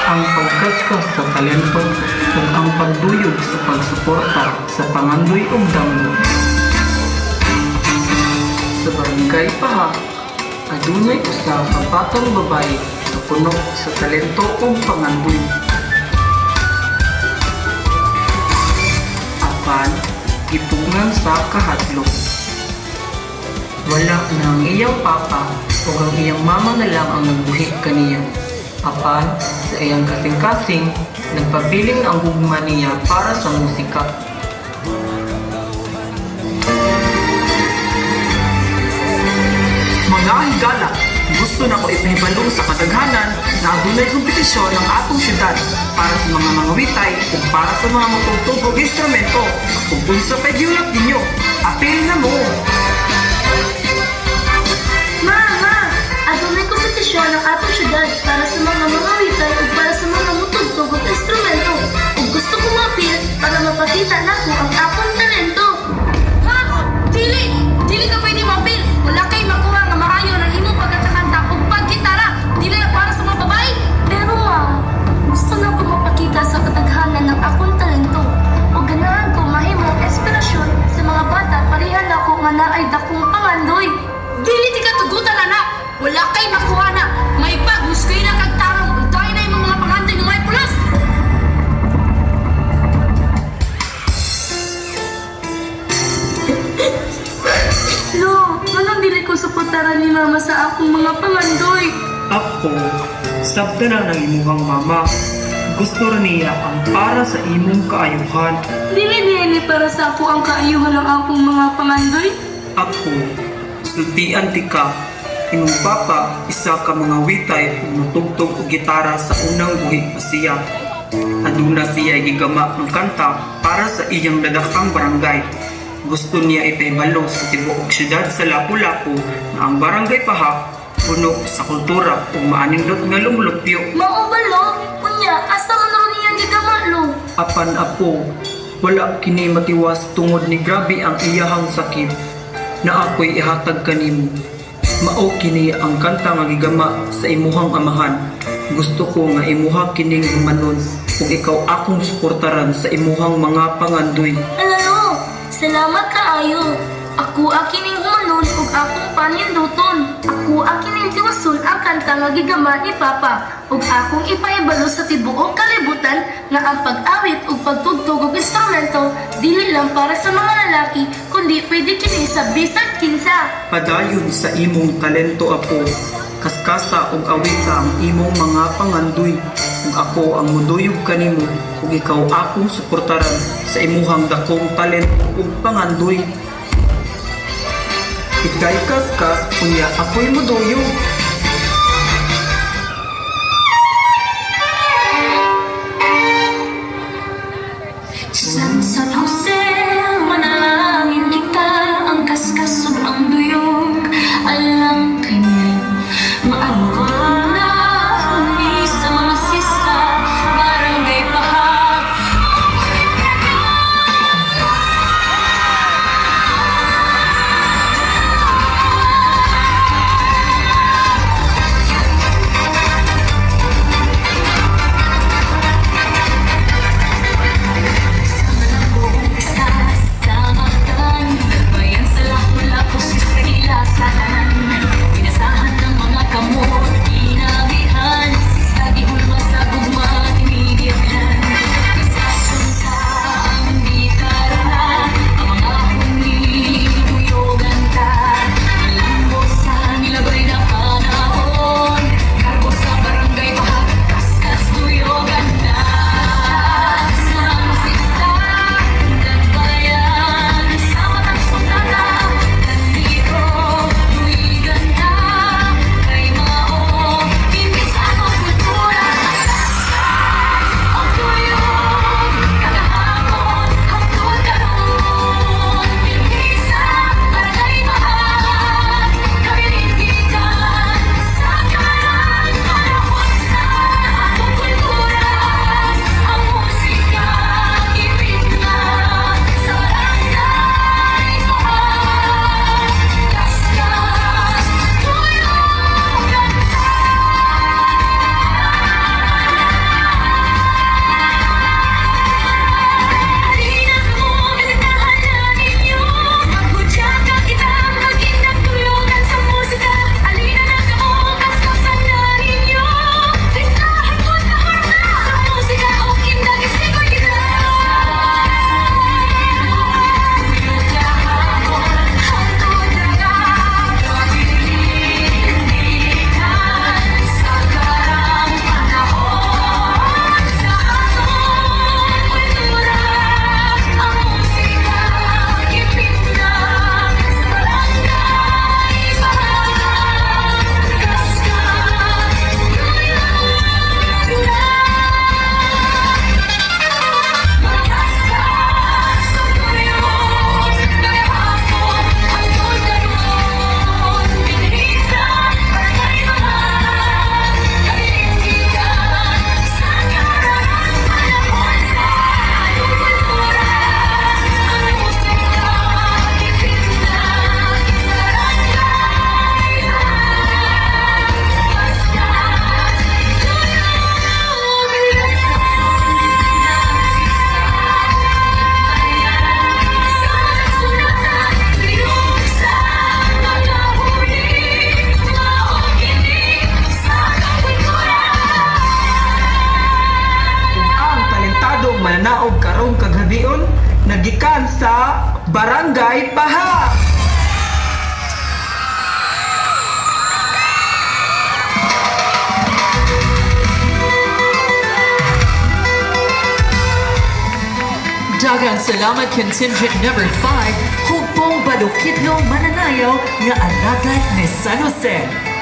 ang pagkaskas sa talento ug ang pagduyog sa pagsuporta sa pangandoy ug damgo. Sa barangay Paha, adunay usa ka batang babae nga puno sa talento ug pangandoy. Apan gipugngan sa kahadlok. Wala na ang iyang papa o ang iyang mama na lang ang nagbuhi kaniya. Apan, sa iyang kasing-kasing, nagpabiling ang gugma niya para sa musika. Mga higala, gusto na ko ipahibalong sa kadaghanan na adunay kompetisyon ng atong syudad para sa mga mangawitay ug para sa mga matugtog og instrumento. Kung unsa pa'y giulap ninyo, apil na mo! Mama! Adunay kompetisyon ang atong syudad para sa mga mangawitay ug para sa mga mutugtog ug instrumento. Ug gusto ko mapil para mapakita nako ang akong talento. Ha? Dili! Dili ka pwede mapil! Wala kay makuha nga maayo ng imong pagkakanta ug paggitara! Dili na para sa mga babae! Pero ma, gusto na ko mapakita sa kataghanan ng akong talento. Ug ganahan ko mahimong inspirasyon sa mga bata parihan ako nga naay dakong pangandoy. Dili ti ka tugutan anak! Wala kay makuha na! May pag-muskoy na kagtarong! Untayin na yung mga pangandoy ng may pulos! Lo, anong dili ko suportaran ni mama sa akong mga pangandoy? Ako, sabda na ng imuhang mama. Gusto rin niya ang para sa imong kaayuhan. Dili para sa ako ang kaayuhan ng akong mga pangandoy? Ako, sultian ti ka. Imong papa, isa ka mga witay ug matugtog og gitara sa unang buhi pa siya. Aduna siya gigama ng kanta para sa iyang dadakang barangay. Gusto niya ipahibalo sa tibuok syudad sa Lapu-Lapu na ang barangay Paha puno sa kultura ug maanindot nga lumulupyo. Mao ba lo? Kunya, asa man ron niya gigama lo? Apan apo, wala kini matiwas tungod ni grabe ang iyahang sakit na ako'y ihatag kanimo. Mao kini ang kanta nga gigama sa imuhang amahan. Gusto ko nga imuha kining humanon ug ikaw akong suportaran sa imuhang mga pangandoy. Alalo, salamat kaayo. Ako akining humanon ug akong paninduton. Ako akining tiwason ang kanta nga gigama ni Papa ug akong ipaibalo sa tibuok kalibutan nga ang pag-awit ug pagtugtog og instrumento dili lang para sa mga lalaki kundi pwede kini sa bisag kinsa. Padayon sa imong talento apo. Kaskasa ug awita ang imong mga pangandoy ug ako ang muduyog kanimo ug ikaw akong suportaran sa imuhang dakong talento ug pangandoy. Ikay kaskas kunya ako'y muduyog. San Jose, manalangin kita ang kaskas ug ang duyog alang kanya maawang na humi sa mga sista barangay Paha. sa Barangay Baha. Daghang salamat contingent number 5, Hugpong Balukidlo Mananayaw nga alagad ni San Jose.